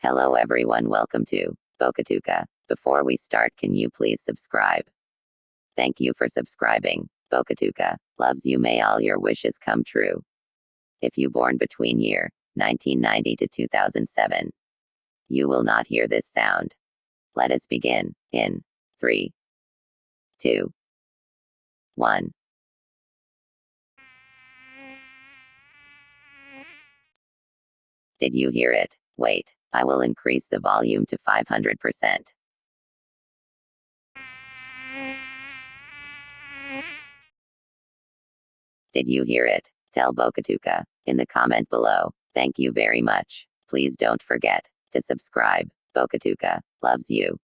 Hello everyone, welcome to Bokatuka. Before we start, can you please subscribe? Thank you for subscribing. Bokatuka loves you, may all your wishes come true. If you born between year 1990 to 2007, you will not hear this sound. Let us begin in 3, 2, 1. Did you hear it? Wait, I will increase the volume to 500%. Did you hear it? Tell Bokatuka in the comment below. Thank you very much. Please don't forget to subscribe. Bokatuka loves you.